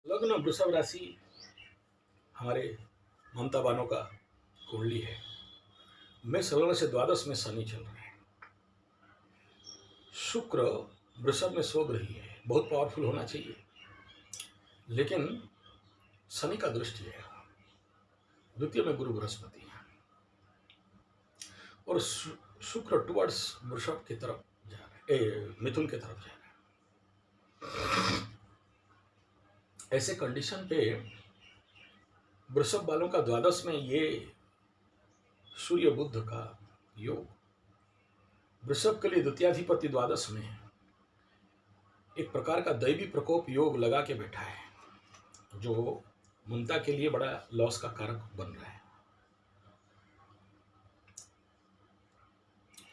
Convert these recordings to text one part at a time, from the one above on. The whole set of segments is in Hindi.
लग्न वृषभ राशि हमारे ममता बानो का कुंडली है। मेष लग्न से द्वादश में शनि चल रहे हैं। शुक्र वृषभ में स्वग्रही है, बहुत पावरफुल होना चाहिए, लेकिन शनि का दृष्टि है। द्वितीय में गुरु बृहस्पति है और शुक्र टुवर्ड्स वृषभ की तरफ जा रहा है, मिथुन की तरफ जा रहा है। ऐसे कंडीशन पे वृषभ वालों का द्वादश में ये सूर्य बुध का योग वृषभ के लिए द्वितीयाधिपति द्वादश में है। एक प्रकार का दैवी प्रकोप योग लगा के बैठा है, जो ममता के लिए बड़ा लॉस का कारक बन रहा है।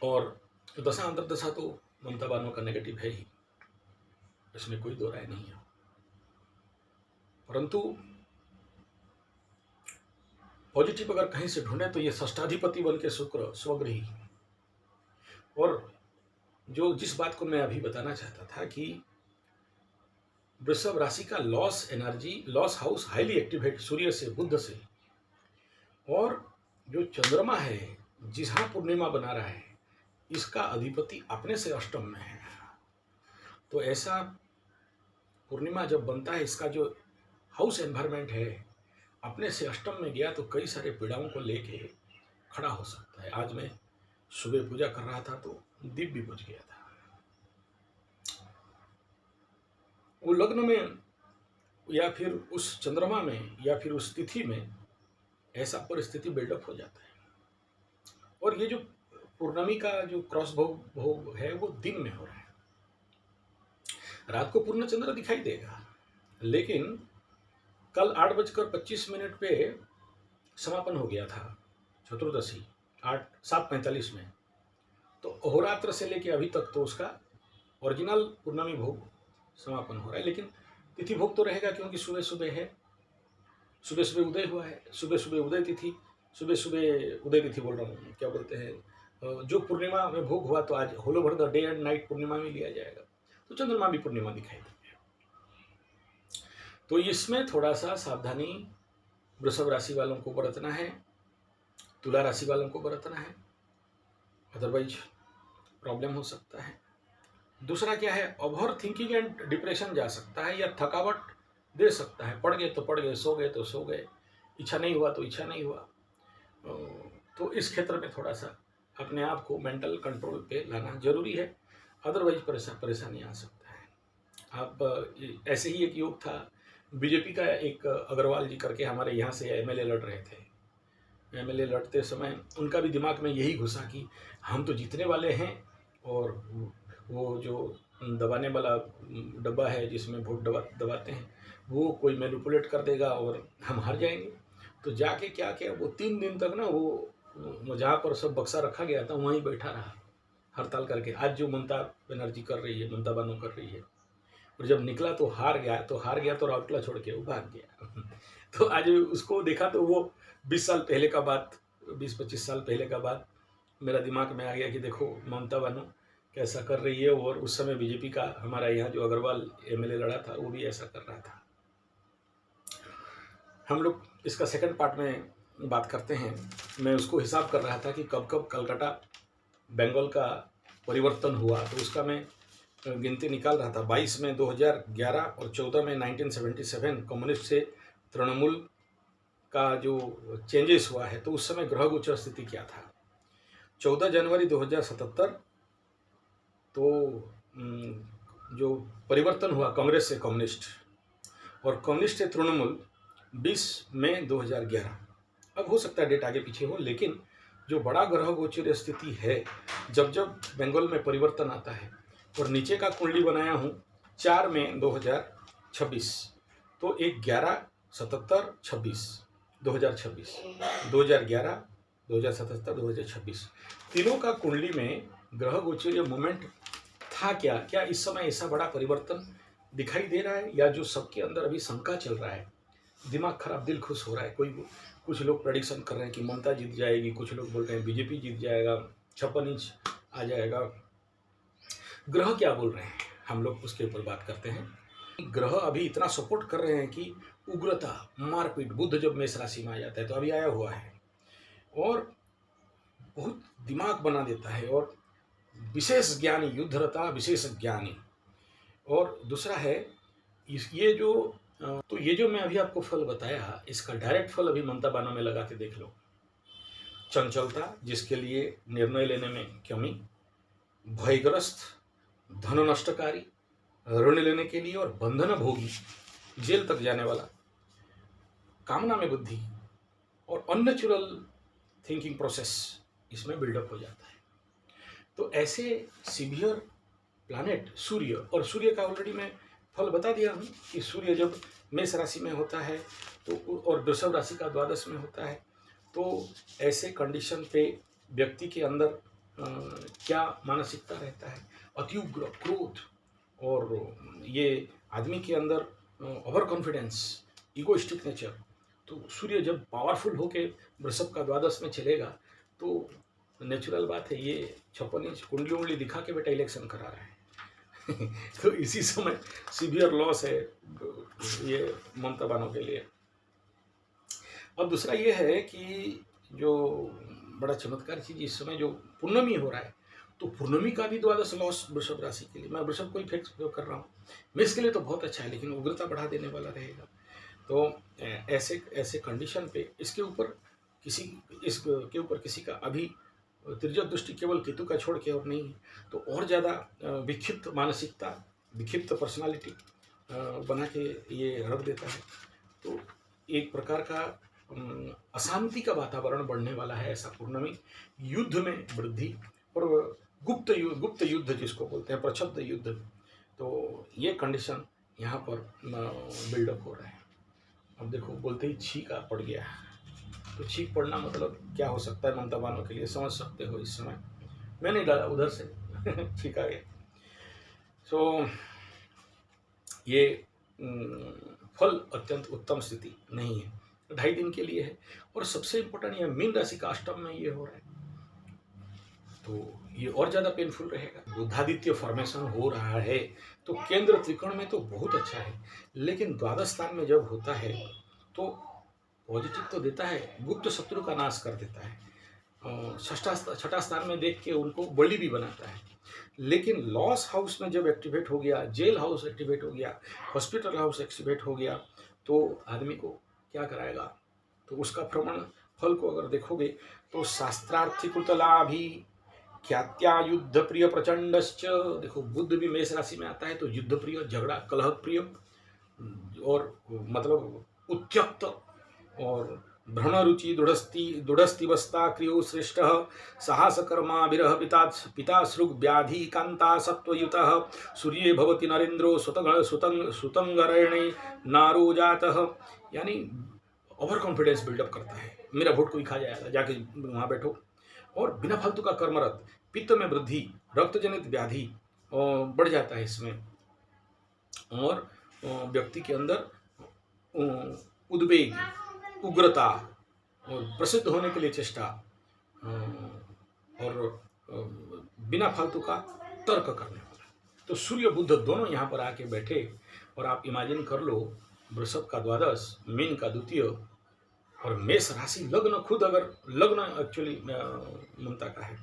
और दशा अंतर्दशा तो ममता बानो का नेगेटिव है ही, इसमें कोई दो राय नहीं है। परंतु पॉजिटिव अगर कहीं से ढूंढे तो ये षष्ठाधिपति बन के शुक्र स्वग्रही। और जो जिस बात को मैं अभी बताना चाहता था कि वृषभ राशि का loss energy, loss house highly activate सूर्य से, बुध से, और जो चंद्रमा है जिसहा पूर्णिमा बना रहा है, इसका अधिपति अपने से अष्टम में है। तो ऐसा पूर्णिमा जब बनता है, इसका जो हाउस एनवायरमेंट है अपने से अष्टम में गया तो कई सारे पीड़ाओं को लेके खड़ा हो सकता है। आज मैं सुबह पूजा कर रहा था तो दीप भी बुझ गया था। वो लग्न में या फिर उस चंद्रमा में या फिर उस तिथि में ऐसा परिस्थिति बिल्डअप हो जाता है। और ये जो पूर्णमी का जो क्रॉस भोग है वो दिन में हो रहा है। रात को पूर्ण चंद्र दिखाई देगा, लेकिन कल 8:25 पे समापन हो गया था चतुर्दशी 7:45 में। तो अहोरात्र से लेके अभी तक तो उसका ओरिजिनल पूर्णमी भोग समापन हो रहा है, लेकिन तिथि भोग तो रहेगा, क्योंकि सुबह सुबह है, सुबह सुबह उदय हुआ है, सुबह सुबह उदय तिथि, सुबह सुबह उदय तिथि बोल रहा हूँ, क्या बोलते हैं, जो पूर्णिमा में भोग हुआ तो आज whole over the day and night पूर्णिमा में लिया जाएगा, तो चंद्रमा भी पूर्णिमा दिखाई देगी। तो इसमें थोड़ा सा सावधानी वृषभ राशि वालों को बरतना है, तुला राशि वालों को बरतना है, अदरवाइज प्रॉब्लम हो सकता है। दूसरा क्या है, ओवर थिंकिंग एंड डिप्रेशन जा सकता है, या थकावट दे सकता है। पढ़ गए तो पढ़ गए, सो गए तो सो गए, इच्छा नहीं हुआ तो इच्छा नहीं हुआ। तो इस क्षेत्र में थोड़ा सा अपने आप को मेंटल कंट्रोल पे लाना जरूरी है, अदरवाइज परेशानी आ सकता है। आप ऐसे ही एक योग था, बीजेपी का एक अग्रवाल जी करके हमारे यहाँ से एमएलए लड़ रहे थे। एमएलए लड़ते समय उनका भी दिमाग में यही घुसा कि हम तो जीतने वाले हैं, और वो जो दबाने वाला डब्बा है जिसमें वोट दबाते हैं, वो कोई मैनिपुलेट कर देगा और हम हार जाएंगे। तो जाके क्या किया, वो 3 दिन तक ना वो जहाँ पर सब बक्सा रखा गया था वहीं बैठा रहा हड़ताल करके। आज जो ममता बनर्जी कर रही है, ममता बानो कर रही है, और जब निकला तो हार गया तो राउरकेला छोड़ के वो भाग गया। तो आज उसको देखा तो वो 20 साल पहले का बात, 20-25 साल पहले का बात मेरा दिमाग में आ गया कि देखो ममता बानो कैसा कर रही है, और उस समय बीजेपी का हमारा यहाँ जो अग्रवाल एमएलए लड़ा था वो भी ऐसा कर रहा था। हम लोग इसका सेकंड पार्ट में बात करते हैं। मैं उसको हिसाब कर रहा था कि कब कब कलकत्ता बंगाल का परिवर्तन हुआ, तो उसका मैं गिनती निकाल रहा था। 22 में 2011 और 14 में 1977 कम्युनिस्ट से तृणमूल का जो चेंजेस हुआ है, तो उस समय ग्रह गोचर स्थिति क्या था। 14 जनवरी 2077 तो जो परिवर्तन हुआ कांग्रेस से कम्युनिस्ट, और कम्युनिस्ट से तृणमूल 20 मई 2011। अब हो सकता है डेट आगे पीछे हो, लेकिन जो बड़ा ग्रह गोचर स्थिति है, जब जब बंगाल में परिवर्तन आता है, और नीचे का कुंडली बनाया हूँ 4 मई 2026, तो 1 11 77 26 2026 2011 2077 2026 तीनों का कुंडली में ग्रह गोचर मूवमेंट था। क्या इस समय ऐसा बड़ा परिवर्तन दिखाई दे रहा है, या जो सबके अंदर अभी शंका चल रहा है, दिमाग खराब दिल खुश हो रहा है। कुछ लोग प्रेडिक्शन कर रहे हैं कि ममता जीत जाएगी, कुछ लोग बोल रहे हैं बीजेपी जीत जाएगा, 56 इंच आ जाएगा। ग्रह क्या बोल रहे हैं, हम लोग उसके ऊपर बात करते हैं। ग्रह अभी इतना सपोर्ट कर रहे हैं कि उग्रता, मारपीट, बुध जब मेष राशि में आ जाता है तो अभी आया हुआ है और बहुत दिमाग बना देता है और विशेष ज्ञानी, युद्धरता विशेष ज्ञानी। और दूसरा है ये जो तो ये जो मैं अभी आपको फल बताया, इसका डायरेक्ट फल अभी ममता बानों में लगा के देख लो। चंचलता, जिसके लिए निर्णय लेने में कमी, भयग्रस्त, धन नष्टकारी, ऋण लेने के लिए और बंधन भोगी, जेल तक जाने वाला, कामना में बुद्धि और अननेचुरल थिंकिंग प्रोसेस इसमें बिल्डअप हो जाता है। तो ऐसे सीवियर प्लैनेट सूर्य, और सूर्य का ऑलरेडी मैं फल बता दिया हूँ कि सूर्य जब मेष राशि में होता है तो और वृषभ राशि का द्वादश में होता है तो ऐसे कंडीशन पे व्यक्ति के अंदर क्या मानसिकता रहता है, अतिउग्र क्रोध, और ये आदमी के अंदर ओवर कॉन्फिडेंस, इगोइस्टिक नेचर। तो सूर्य जब पावरफुल होके वृषभ का द्वादश में चलेगा तो नेचुरल बात है, ये 56 इंच कुंडली उंडली दिखा के बेटा इलेक्शन करा रहा है तो इसी समय सीवियर लॉस है ये ममता बानों के लिए। अब दूसरा ये है कि जो बड़ा चमत्कार चीज इस समय जो पूर्णमी हो रहा है, तो पूर्णमी का भी द्वादश लॉस वृषभ राशि के लिए। मैं वृषभ को ही फिक्स कर रहा हूँ, मेष के लिए तो बहुत अच्छा है लेकिन उग्रता बढ़ा देने वाला रहेगा। तो ऐसे ऐसे कंडीशन पे इसके ऊपर किसी का अभी त्रिजत दृष्टि केवल केतु का छोड़ के और नहीं है, तो और ज़्यादा विक्षिप्त मानसिकता, विक्षिप्त पर्सनालिटी बना के ये रख देता है। तो एक प्रकार का अशांति का वातावरण बढ़ने वाला है ऐसा पूर्णमी। युद्ध में वृद्धि और गुप्त युद्ध जिसको बोलते हैं, प्रक्षुब्ध युद्ध, तो ये कंडीशन यहाँ पर बिल्डअप हो रहा है। अब देखो बोलते ही छींक पड़ गया, तो छींक पड़ना मतलब क्या हो सकता है ममता बानों के लिए, समझ सकते हो। इस समय मैं नहीं डाला, उधर से छींक आ गया। सो ये फल अत्यंत उत्तम स्थिति नहीं है, 2.5 दिन के लिए है। और सबसे इम्पोर्टेंट ये मीन राशि का अष्टम में ये हो रहा है तो ये और ज़्यादा पेनफुल रहेगा। बुधादित्य फॉर्मेशन हो रहा है तो केंद्र त्रिकोण में तो बहुत अच्छा है, लेकिन द्वादश स्थान में जब होता है तो पॉजिटिव तो देता है, गुप्त शत्रु का नाश कर देता है, छठा स्थान में देख के उनको बलि भी बनाता है। लेकिन लॉस हाउस में जब एक्टिवेट हो गया, जेल हाउस एक्टिवेट हो गया, हॉस्पिटल हाउस एक्टिवेट हो गया, तो आदमी को क्या कराएगा। तो उसका भ्रमण फल को अगर देखोगे तो शास्त्रार्थी कुतलाभि ख्यात्या युद्ध प्रिय प्रचंडश्च। देखो बुध भी मेष राशि में आता है तो युद्ध प्रिय, झगड़ा कलह प्रिय और मतलब उत्यक्त और भ्रण रुचि दुढ़स्तिवस्ता क्रियो श्रेष्ठ साहस कर्मा विरह पिता सृग व्याधि कांता सत्वयुतः सूर्ये भवति नरेंद्रो सुतंगरणे नारो जातः। यानी ओवर कॉन्फिडेंस बिल्डअप करता है, मेरा वोट कोई खा जाएगा, जाके वहाँ बैठो। और बिना फालतू का कर्मरत, पित्त में वृद्धि, रक्त जनित व्याधि बढ़ जाता है इसमें, और व्यक्ति के अंदर उद्वेग, उग्रता और प्रसिद्ध होने के लिए चेष्टा और बिना फालतू का तर्क करने वाला। तो सूर्य बुध दोनों यहाँ पर आके बैठे और आप इमेजिन कर लो, वृषभ का द्वादश, मीन का द्वितीय और मेष राशि लग्न, खुद अगर लग्न एक्चुअली ममता का है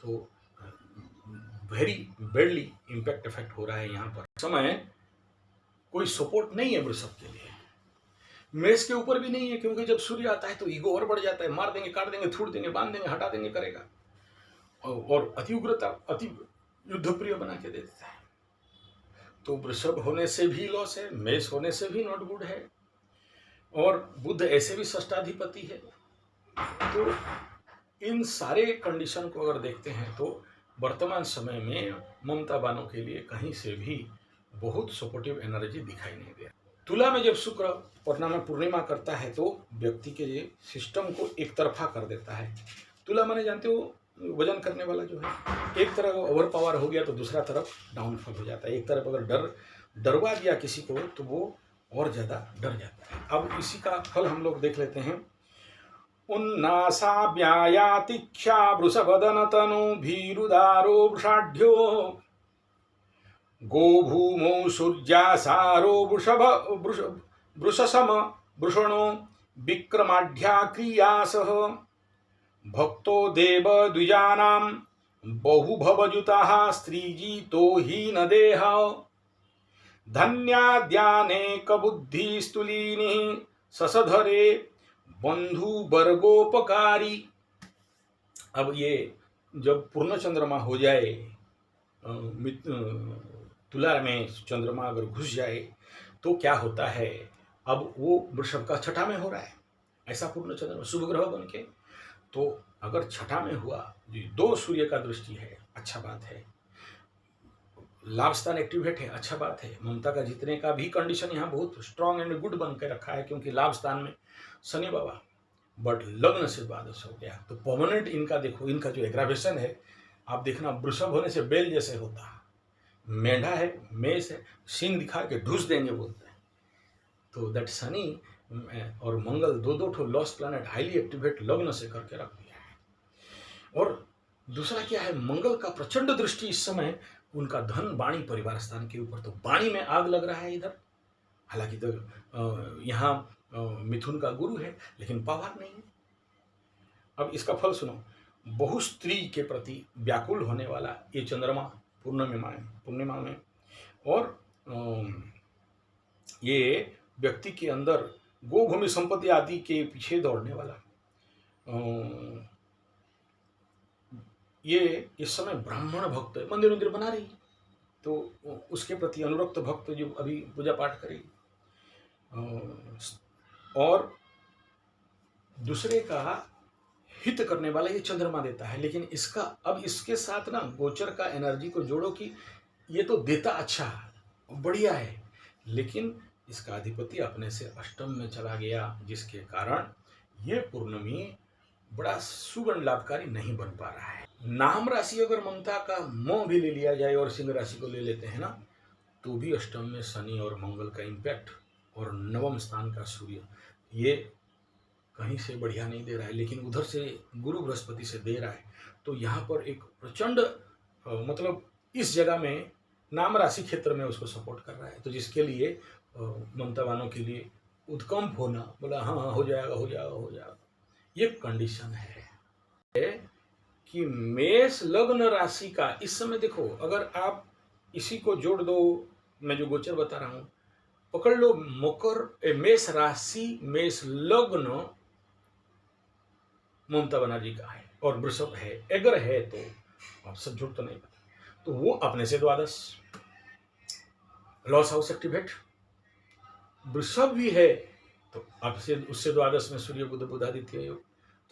तो वेरी बैडली इम्पैक्ट इफेक्ट हो रहा है यहाँ पर। समय कोई सपोर्ट नहीं है वृषभ के लिए, मेष के ऊपर भी नहीं है, क्योंकि जब सूर्य आता है तो ईगो और बढ़ जाता है, मार देंगे, काट देंगे, थूड़ देंगे, बांध देंगे, हटा देंगे करेगा, और अति उग्रता, अति युद्ध प्रिय बना के दे देता है। तो वृषभ होने से भी लॉस है, मेष होने से भी नॉट गुड है, और बुध ऐसे भी षष्ठाधिपति है। तो इन सारे कंडीशन को अगर देखते हैं तो वर्तमान समय में ममता बानों के लिए कहीं से भी बहुत सपोर्टिव एनर्जी दिखाई नहीं दे। तुला में जब शुक्र पूर्णिमा करता है तो व्यक्ति के सिस्टम को एक तरफा कर देता है। तुला माने जानते हो वजन करने वाला जो है, एक तरफ ओवर पावर हो गया तो दूसरा तरफ डाउनफॉल हो जाता है। एक तरफ अगर डरवा दिया किसी को तो वो और ज़्यादा डर जाता है। अब इसी का फल हम लोग देख लेते हैं। उन्नासा व्यायातिख्या वृषभदन तनु भीरुदारो वृषाढ्यो गोभूमौ सूर्यासारो वृषसम वृषणो विक्रमाढ्या क्रियासः भक्तो देव द्विजानां बहुभवजुताः स्त्रीजितो हि न देह धन्याद्यानेकबुद्धिस्तुलीनिः ससधरे बंधुवर्गोपकारी। अब ये जब पूर्ण चंद्रमा हो जाए, तुला में चंद्रमा अगर घुस जाए तो क्या होता है, अब वो वृषभ का छठा में हो रहा है, ऐसा पूर्ण चंद्रमा शुभ ग्रह बन के। तो अगर छठा में हुआ, दो सूर्य का दृष्टि है, अच्छा बात है, लाभ स्थान एक्टिवेट है, अच्छा बात है। ममता का जीतने का भी कंडीशन यहाँ बहुत स्ट्रांग एंड गुड बन के रखा है, क्योंकि लाभ स्थान में शनि बाबा, बट लग्न से द्वादश हो गया तो परमानेंट इनका देखो, इनका जो एग्रावेशन है आप देखना, वृषभ होने से बेल जैसे होता है, मेंढा है, मेष है, सिंह दिखा के ढूस देंगे बोलते हैं। तो दैट शनि और मंगल दो दो ठो लॉस्ट प्लैनेट हाईली एक्टिवेट लग्न से करके रख दिया है। और दूसरा क्या है, मंगल का प्रचंड दृष्टि इस समय उनका धन वाणी परिवार स्थान के ऊपर, तो वाणी में आग लग रहा है इधर। हालांकि तो यहाँ मिथुन का गुरु है, लेकिन पावर नहीं है। अब इसका फल सुनो, बहु स्त्री के प्रति व्याकुल होने वाला ये चंद्रमा पूर्णिमा में, और ये व्यक्ति के अंदर गोभूमि संपत्ति आदि के पीछे दौड़ने वाला, ये इस समय ब्राह्मण भक्त मंदिर बना रही, तो उसके प्रति अनुरक्त भक्त जो अभी पूजा पाठ करेगी, और दूसरे का हित करने वाला ये चंद्रमा देता है। लेकिन इसका अब इसके साथ ना गोचर का एनर्जी को जोड़ो कि ये तो देता अच्छा बढ़िया है, लेकिन इसका अधिपति अपने से अष्टम में चला गया, जिसके कारण ये पूर्णमी बड़ा सुगण लाभकारी नहीं बन पा रहा है। नाम राशि अगर ममता का मोह भी ले लिया जाए और सिंह राशि को ले लेते हैं ना, तो भी अष्टम में शनि और मंगल का इम्पैक्ट और नवम स्थान का सूर्य ये कहीं से बढ़िया नहीं दे रहा है, लेकिन उधर से गुरु बृहस्पति से दे रहा है। तो यहाँ पर एक प्रचंड मतलब इस जगह में नाम राशि क्षेत्र में उसको सपोर्ट कर रहा है, तो जिसके लिए ममता वालों के लिए उत्कंप होना, बोला हाँ हाँ हो जाएगा, ये कंडीशन है कि मेष लग्न राशि का इस समय देखो, अगर आप इसी को जोड़ दो, मैं जो गोचर बता रहा हूं पकड़ लो, मेष राशि मेष लग्न ममता बनर्जी का है और वृषभ है, अगर है तो आप सब झूठ तो नहीं पता, तो वो अपने से द्वादश लॉस हाउस एक्टिवेट, वृषभ भी है तो आपसे उससे द्वादश में सूर्य बुध बुधादित्य योग,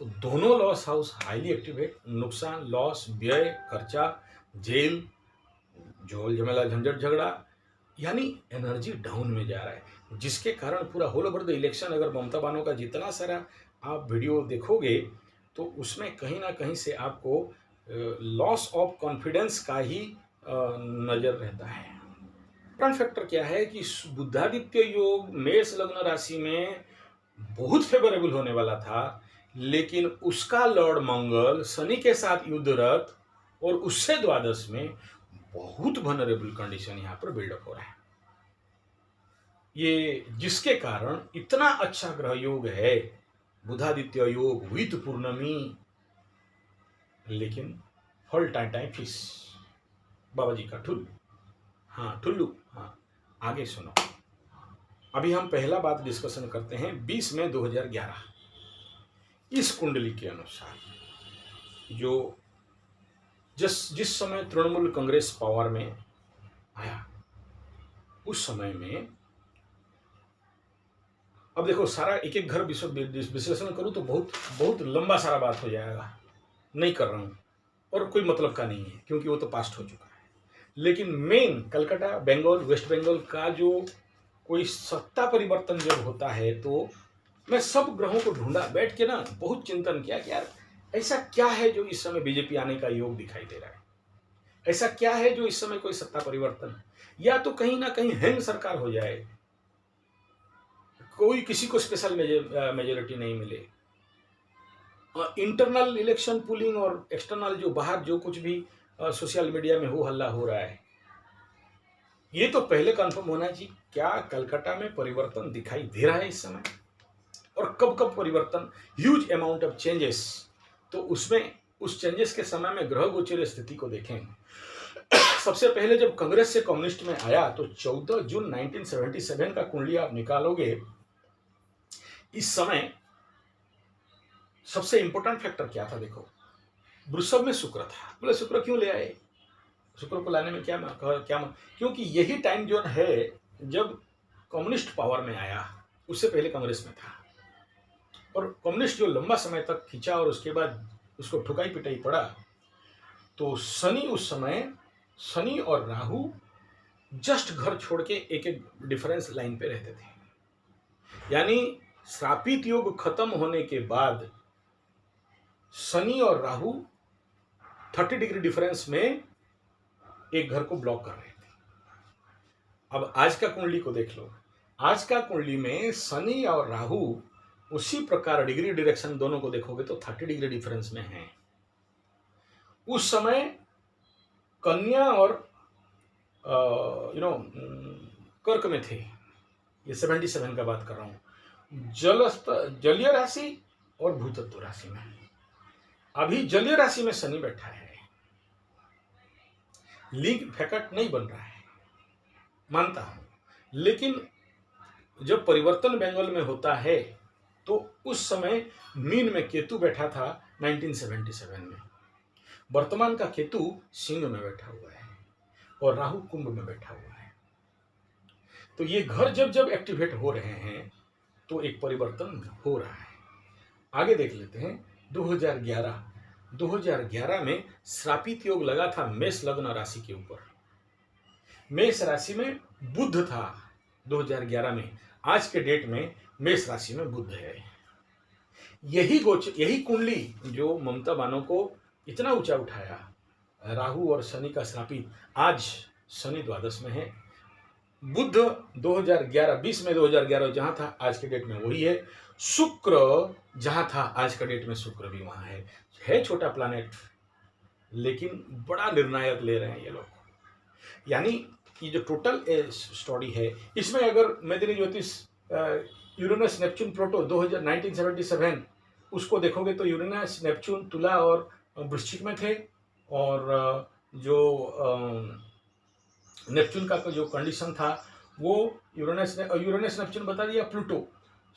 तो दोनों लॉस हाउस हाईली एक्टिवेट, नुकसान, लॉस, व्यय, खर्चा, जेल, झोल झमेला, झंझट, झगड़ा, यानी एनर्जी डाउन में जा रहा है, जिसके कारण पूरा होल ओवर द इलेक्शन अगर ममता बानो का जितना सारा आप वीडियो देखोगे तो उसमें कहीं ना कहीं से आपको लॉस ऑफ कॉन्फिडेंस का ही नजर रहता है। फ्रंट फैक्टर क्या है कि बुधादित्य योग मेष लग्न राशि में बहुत फेवरेबल होने वाला था, लेकिन उसका लॉर्ड मंगल शनि के साथ युद्धरत और उससे द्वादश में बहुत वनरेबल कंडीशन यहां पर बिल्डअप हो रहा है, ये जिसके कारण इतना अच्छा ग्रह योग है बुधादित्य योग विद पूर्णमी, लेकिन फल टाइम फिश बाबा जी का ठुल्लू। हाँ ठुल्लू, हाँ आगे सुनो। अभी हम पहला बात डिस्कशन करते हैं 20 मई 2011 इस कुंडली के अनुसार, जो जिस समय तृणमूल कांग्रेस पावर में आया उस समय में, अब देखो सारा एक एक घर विश्लेषण करूं तो बहुत लंबा सारा बात हो जाएगा, नहीं कर रहा हूं और कोई मतलब का नहीं है क्योंकि वो तो पास्ट हो चुका है। लेकिन मेन कलकत्ता, बंगाल, वेस्ट बंगाल का जो कोई सत्ता परिवर्तन जब होता है तो मैं सब ग्रहों को ढूंढा, बैठ के ना बहुत चिंतन किया कि यार ऐसा क्या है जो इस समय बीजेपी आने का योग दिखाई दे रहा है, ऐसा क्या है जो इस समय कोई सत्ता परिवर्तन, या तो कहीं ना कहीं हैंग सरकार हो जाए, कोई किसी को स्पेशल मेजोरिटी नहीं मिले, इंटरनल इलेक्शन पुलिंग और एक्सटर्नल जो बाहर जो कुछ भी सोशल मीडिया में हो हल्ला हो रहा है, ये तो पहले कंफर्म होना चाहिए, क्या कलकत्ता में परिवर्तन दिखाई दे रहा है इस समय, और कब कब परिवर्तन, ह्यूज अमाउंट ऑफ चेंजेस। तो उसमें उस चेंजेस के समय में ग्रह गोचर स्थिति को देखें। सबसे पहले जब कांग्रेस से कम्युनिस्ट में आया तो 14 जून 1977 का कुंडली आप निकालोगे, इस समय सबसे इंपॉर्टेंट फैक्टर क्या था देखो, वृषभ में शुक्र था। बोले शुक्र क्यों ले आए, शुक्र को लाने में क्योंकि यही टाइम जोन है जब कम्युनिस्ट पावर में आया, उससे पहले कांग्रेस में था, और कम्युनिस्ट जो लंबा समय तक खींचा और उसके बाद उसको ठुकाई पिटाई पड़ा। तो शनि उस समय, शनि और राहु जस्ट घर छोड़ के एक एक डिफरेंस लाइन पे रहते थे। यानी श्रापित योग खत्म होने के बाद शनि और राहु 30 डिग्री डिफरेंस में एक घर को ब्लॉक कर रहे थे। अब आज का कुंडली को देख लो, आज का कुंडली में शनि और राहु उसी प्रकार डिग्री डायरेक्शन दोनों को देखोगे तो 30 डिग्री डिफरेंस में है। उस समय कन्या और कर्क में थे, ये 77 का बात कर रहा हूं, जलीय राशि और भूतत्व राशि में। अभी जलीय राशि में शनि बैठा है, लिंक फैकट नहीं बन रहा है, मानता हूं, लेकिन जब परिवर्तन बेंगल में होता है तो उस समय मीन में केतु बैठा था 1977 में, वर्तमान का केतु सिंह में बैठा हुआ है और राहु कुंभ में बैठा हुआ है। तो ये घर जब जब एक्टिवेट हो रहे हैं तो एक परिवर्तन हो रहा है। आगे देख लेते हैं 2011 में श्रापित योग लगा था मेष लग्न राशि के ऊपर। मेष राशि में बुध था 2011 में, आज के डेट में मेष राशि में बुध है। यही कुंडली जो ममता बानो को इतना ऊंचा उठाया, राहु और शनि का श्रापित, आज शनि द्वादश में है, बुध 2011 में 2011 जहां था आज के डेट में वही है, शुक्र जहां था आज का डेट में शुक्र भी वहां है छोटा प्लैनेट, लेकिन बड़ा निर्णायक ले रहे हैं ये लोग। यानी ये जो टोटल स्टोरी है, इसमें अगर मैदानी ज्योतिष यूरेनस नेपच्यून प्लूटो 1977 उसको देखोगे तो यूरेनस नेपच्यून तुला और वृश्चिक में थे, और जो नेपच्यून का जो कंडीशन था वो यूरेनस नेपच्यून बता दिया Pluto.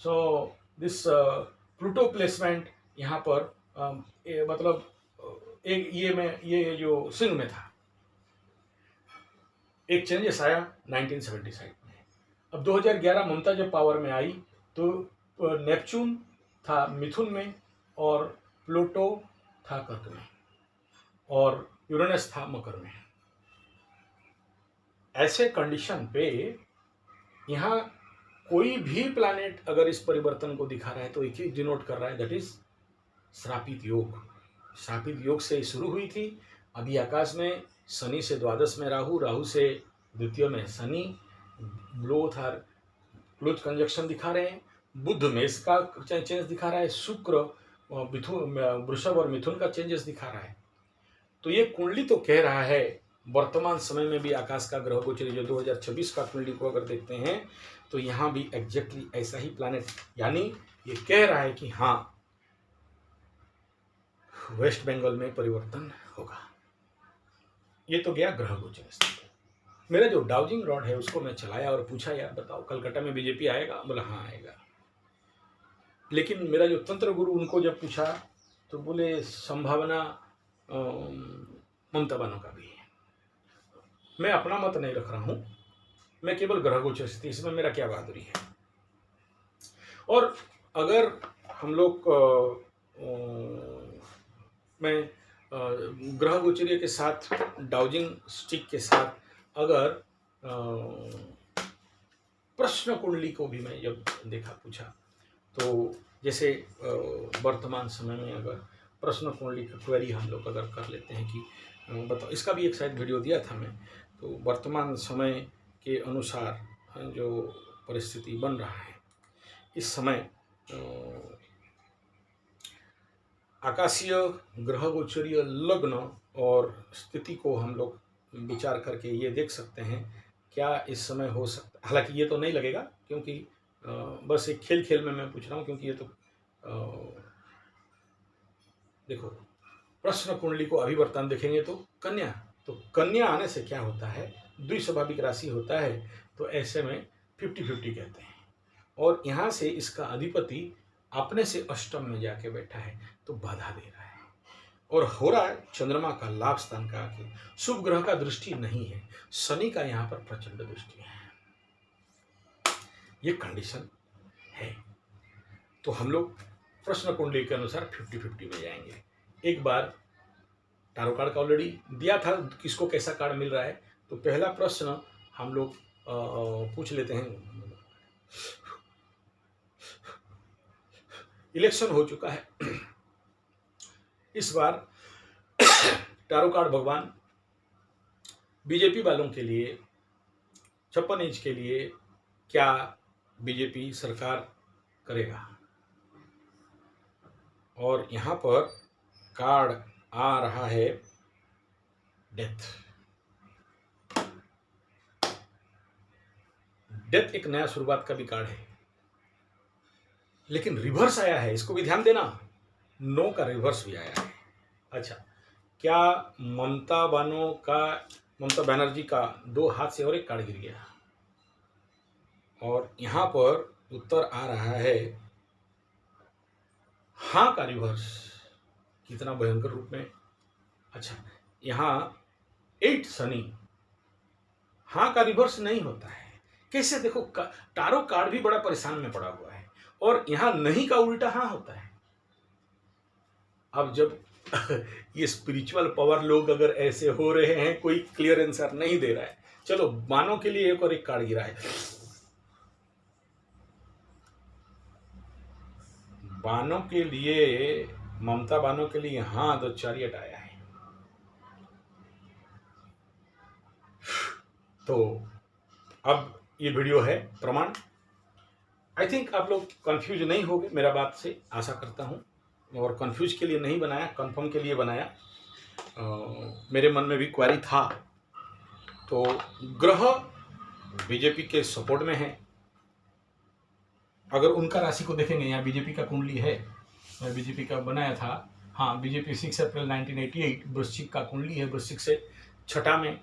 So this Pluto placement यहाँ पर मतलब एक ये जो सिंह में था, एक चेंजेस आया 1977 में। अब 2011 ममता जब पावर में आई तो नेपच्यून था मिथुन में और प्लूटो था कर्क में और यूरेनस था मकर में। ऐसे कंडीशन पे यहाँ कोई भी प्लैनेट अगर इस परिवर्तन को दिखा रहा है तो एक ही डिनोट कर रहा है, दैट इज श्रापित योग। श्रापित योग से शुरू हुई थी, अभी आकाश में शनि से द्वादश में राहु, राहु से द्वितीय में शनि, बोथ आर क्लोज कंजक्शन दिखा रहे हैं, बुध मेष का चेंज दिखा रहा है, शुक्र वृषभ और मिथुन का चेंजेस दिखा रहा है। तो ये कुंडली तो कह रहा है, वर्तमान समय में भी आकाश का ग्रह गोचर जो 2026 का कुंडली को अगर देखते हैं तो यहाँ भी एग्जैक्टली ऐसा ही प्लैनेट, यानी ये कह रहा है कि हाँ वेस्ट बंगाल में परिवर्तन होगा। ये तो गया ग्रह गोचर। मेरा जो डाउजिंग रॉड है उसको मैं चलाया और पूछा, यार बताओ कलकत्ता में बीजेपी आएगा? बोला हाँ आएगा। लेकिन मेरा जो तंत्र गुरु उनको जब पूछा तो बोले संभावना ममता बानो का भी है। मैं अपना मत नहीं रख रहा हूं, मैं केवल ग्रह गोचर स्थिति, इसमें मेरा क्या बहादुरी है। और अगर हम लोग मैं ग्रह गोचरीय के साथ डाउजिंग स्टिक के साथ अगर प्रश्न कुंडली को भी मैं जब देखा पूछा तो जैसे वर्तमान समय में अगर प्रश्न कुंडली का क्वेरी हम लोग अगर कर लेते हैं कि बताओ, इसका भी एक शायद वीडियो दिया था मैं, तो वर्तमान समय के अनुसार जो परिस्थिति बन रहा है इस समय, आकाशीय ग्रह गोचरीय लग्न और स्थिति को हम लोग विचार करके ये देख सकते हैं क्या इस समय हो सकता है, हालांकि ये तो नहीं लगेगा क्योंकि बस एक खेल खेल में मैं पूछ रहा हूँ, क्योंकि ये तो देखो प्रश्न कुंडली को अभिवर्तन देखेंगे तो कन्या आने से क्या होता है, द्विस्वाभाविक राशि होता है, तो ऐसे में 50-50 कहते हैं। और यहाँ से इसका अधिपति अपने से अष्टम में जाके बैठा है तो बाधा दे रहा है, और हो रहा है चंद्रमा का लाभ स्थान का आके, शुभ ग्रह का दृष्टि नहीं है, शनि का यहाँ पर प्रचंड दृष्टि है, ये कंडीशन है। तो हम लोग प्रश्न कुंडली के अनुसार 50-50 में जाएंगे। एक बार टारो कार्ड का ऑलरेडी दिया था, किसको कैसा कार्ड मिल रहा है। तो पहला प्रश्न हम लोग पूछ लेते हैं। इलेक्शन हो चुका है इस बार टारो कार्ड भगवान बीजेपी वालों के लिए, 56 इंच के लिए क्या बीजेपी सरकार करेगा। और यहाँ पर कार्ड आ रहा है डेथ। डेथ एक नया शुरुआत का भी कार्ड है, लेकिन रिवर्स आया है, इसको भी ध्यान देना, नो का रिवर्स भी आया है। अच्छा, क्या ममता बनर्जी का 2 हाथ से और एक कार्ड गिर गया, और यहां पर उत्तर आ रहा है हाँ का रिवर्स, कितना भयंकर रूप में। अच्छा, यहां 8 शनि, हाँ का रिवर्स नहीं होता है, कैसे देखो टारो कार्ड भी बड़ा परेशान में पड़ा हुआ है, और यहां नहीं का उल्टा हाँ होता है। अब जब ये स्पिरिचुअल पावर लोग अगर ऐसे हो रहे हैं, कोई क्लियर आंसर नहीं दे रहा है, चलो बानों के लिए एक और एक कार्ड गिरा है, बानों के लिए, ममता बानों के लिए हाँ द चैरियट आया है। तो अब ये वीडियो है प्रमाण। आई थिंक आप लोग कंफ्यूज नहीं होंगे मेरा बात से, आशा करता हूँ, और कंफ्यूज के लिए नहीं बनाया, कंफर्म के लिए बनाया। मेरे मन में भी क्वेरी था। तो ग्रह बीजेपी के सपोर्ट में है, अगर उनका राशि को देखेंगे, यहाँ बीजेपी का कुंडली है, बीजेपी का बनाया था, हाँ बीजेपी 6 अप्रैल 1988, वृश्चिक का कुंडली है, वृश्चिक से छठा में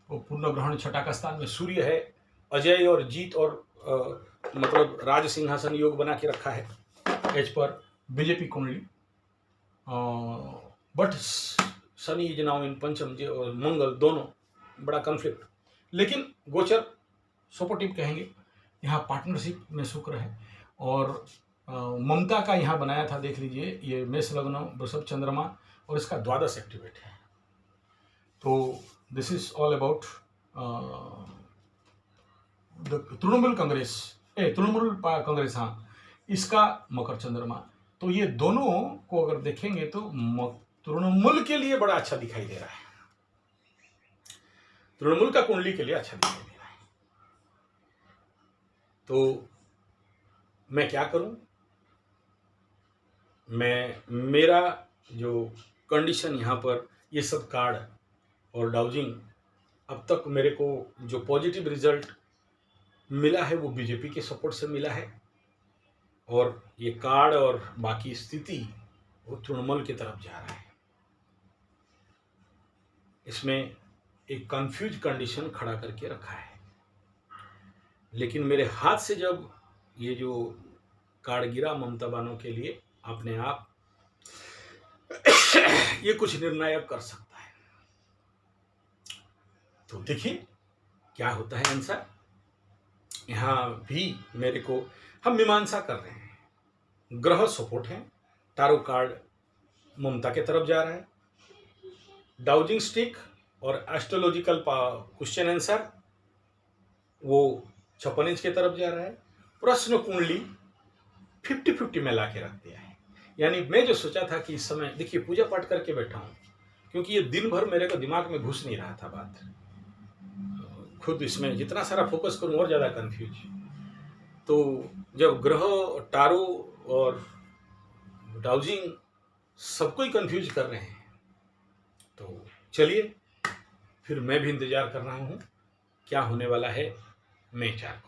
वो पूर्ण ग्रहण, छठा का स्थान में सूर्य है, अजय और जीत और मतलब राज सिंहासन योग बना के रखा है एज पर बीजेपी कुंडली। But Shani is now in पंचम और मंगल दोनों बड़ा कन्फ्लिक्ट, लेकिन गोचर सपोर्टिव कहेंगे। यहाँ पार्टनरशिप में शुक्र है, और ममता का यहाँ बनाया था, देख लीजिए, ये मेष लग्न, वृषभ चंद्रमा, और इसका द्वादश एक्टिवेट है। तो this is all about Trinamool Congress, हाँ, इसका मकर चंद्रमा। तो ये दोनों को अगर देखेंगे तो तृणमूल के लिए बड़ा अच्छा दिखाई दे रहा है, तृणमूल का कुंडली के लिए अच्छा दिखाई दे रहा है। तो मैं क्या करूं, मेरा जो कंडीशन यहाँ पर, ये सब कार्ड और डाउजिंग, अब तक मेरे को जो पॉजिटिव रिजल्ट मिला है वो बीजेपी के सपोर्ट से मिला है, और ये कार्ड और बाकी स्थिति वो तृणमूल की तरफ जा रहा है। इसमें एक कंफ्यूज कंडीशन खड़ा करके रखा है, लेकिन मेरे हाथ से जब ये जो कार्ड गिरा ममता बानों के लिए, अपने आप ये कुछ निर्णायक कर सकता है। तो देखिए क्या होता है आंसर। यहाँ भी मेरे को, हम मीमांसा कर रहे हैं, ग्रह सपोर्ट है, टारो कार्ड ममता के तरफ जा रहा है, डाउजिंग स्टिक और एस्ट्रोलॉजिकल क्वेश्चन आंसर वो 56 इंच के तरफ जा रहा है, प्रश्न कुंडली 50-50 में ला के रख दिया है। यानी मैं जो सोचा था कि इस समय, देखिए पूजा पाठ करके बैठा हूँ, क्योंकि ये दिन भर मेरे को दिमाग में घुस नहीं रहा था बात, खुद इसमें जितना सारा फोकस करूँ और ज़्यादा कंफ्यूज। तो जब ग्रह, टारो और डाउजिंग सबको ही कंफ्यूज कर रहे हैं, तो चलिए फिर मैं भी इंतजार कर रहा हूँ क्या होने वाला है मई 4 को।